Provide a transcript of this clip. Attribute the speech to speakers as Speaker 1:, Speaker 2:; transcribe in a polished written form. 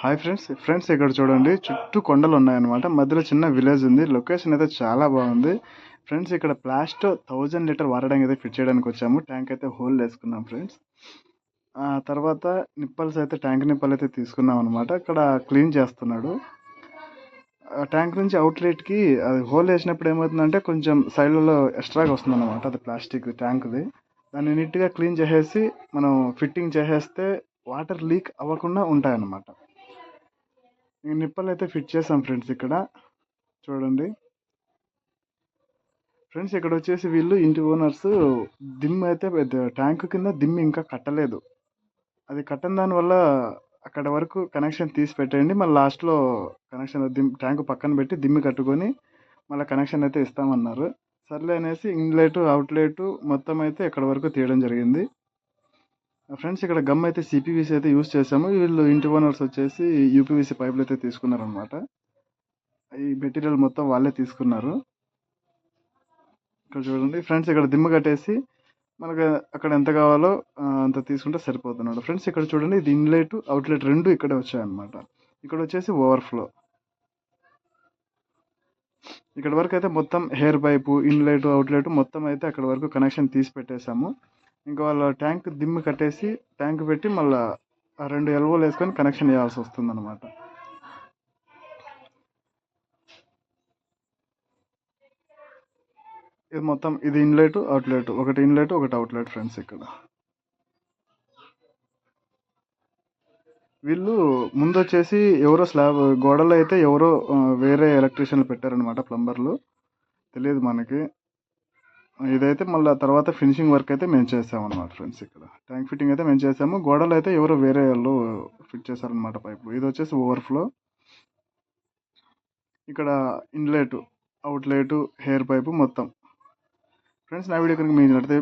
Speaker 1: Hi friends ఇక్కడ చూడండి చుట్టూ కొండలు ఉన్నాయన్నమాట. మధ్యలో చిన్న విలేజ్ ఉంది. లొకేషన్ అయితే చాలా బాగుంది ఫ్రెండ్స్. ఇక్కడ ప్లాస్ట్ 1000 లీటర్ వాటర్ ట్యాంక్ అయితే ఫిట్ చేయడానికి వచ్చాము. ట్యాంక్ అయితే హోల్ వేసుకున్నాం ఫ్రెండ్స్. ఆ తర్వాత నిప్పల్స్ అయితే ట్యాంక్ నిప్పల్ అయితే తీసుకున్నాం అనమాట. ఇక్కడ క్లీన్ చేస్తున్నాడు. ట్యాంక్ నుంచి అవుట్లెట్కి అది హోల్ వేసినప్పుడు ఏమవుతుందంటే కొంచెం సైడ్లలో ఎక్స్ట్రాగా వస్తుంది అనమాట. అది ప్లాస్టిక్ ట్యాంక్ది. దాన్ని నీట్గా క్లీన్ చేసేసి మనం ఫిట్టింగ్ చేసేస్తే వాటర్ లీక్ అవ్వకుండా ఉంటాయన్నమాట. నిప్పలు అయితే ఫిట్ చేసాం ఫ్రెండ్స్. ఇక్కడ చూడండి ఫ్రెండ్స్, ఇక్కడ వచ్చేసి వీళ్ళు ఇంటి ఓనర్స్ దిమ్ అయితే ట్యాంక్ కింద దిమ్ ఇంకా కట్టలేదు. అది కట్టని దానివల్ల అక్కడ వరకు కనెక్షన్ తీసి పెట్టండి, మళ్ళీ లాస్ట్లో కనెక్షన్ ట్యాంక్ పక్కన పెట్టి దిమ్మి కట్టుకొని మళ్ళీ కనెక్షన్ అయితే ఇస్తామన్నారు. సర్లే అనేసి ఇన్లెట్ అవుట్లెట్ మొత్తం అయితే ఇక్కడ వరకు తీయడం జరిగింది ఫ్రెండ్స్. ఇక్కడ గమ్ అయితే సిపివిసి అయితే యూస్ చేసాము. వీళ్ళు ఇంటి ఓనర్స్ వచ్చేసి యూపీవీసీ పైపులు అయితే తీసుకున్నారు అనమాట. ఈ మెటీరియల్ మొత్తం వాళ్ళే తీసుకున్నారు. ఇక్కడ చూడండి ఫ్రెండ్స్, ఇక్కడ దిమ్మ కట్టేసి మనకు అక్కడ ఎంత కావాలో అంత తీసుకుంటే సరిపోతున్నాడు ఫ్రెండ్స్. ఇక్కడ చూడండి, ఇది ఇన్లెట్ అవుట్లెట్ రెండు ఇక్కడే వచ్చాయన్నమాట. ఇక్కడ వచ్చేసి ఓవర్ఫ్లో. ఇక్కడ వరకు అయితే మొత్తం హెయిర్ పైపు ఇన్లెట్ అవుట్లెట్ మొత్తం అయితే అక్కడ వరకు కనెక్షన్ తీసి పెట్టేశాము. ఇంకా వాళ్ళ ట్యాంక్ దిమ్మ కట్టేసి ట్యాంక్ పెట్టి మళ్ళీ ఆ 2 ఎల్వోలు వేసుకొని కనెక్షన్ వేయాల్సి వస్తుంది అనమాట. ఇది మొత్తం ఇది ఇన్లెట్ అవుట్లెట్, ఒకటి ఇన్లెట్ ఒకటి అవుట్లెట్ ఫ్రెండ్స్. ఇక్కడ వీళ్ళు ముందు వచ్చేసి ఎవరో స్లాబ్ గోడలో అయితే ఎవరో వేరే ఎలక్ట్రీషియన్లు పెట్టారనమాట, ప్లంబర్లు. తెలియదు మనకి. ఇదైతే మళ్ళీ తర్వాత ఫినిషింగ్ వర్క్ అయితే మేము చేసామన్నమాట ఫ్రెండ్స్. ఇక్కడ ట్యాంక్ ఫిట్టింగ్ అయితే మేము చేసాము. గోడలు అయితే ఎవరో వేరే వాళ్ళు ఫిట్ చేశారనమాట పైపు. ఇది వచ్చేసి ఓవర్ఫ్లో. ఇక్కడ ఇన్లెట్ అవుట్లెట్ హెయిర్ పైపు మొత్తం ఫ్రెండ్స్. నా వీడియో కనుక మీకు నచ్చితే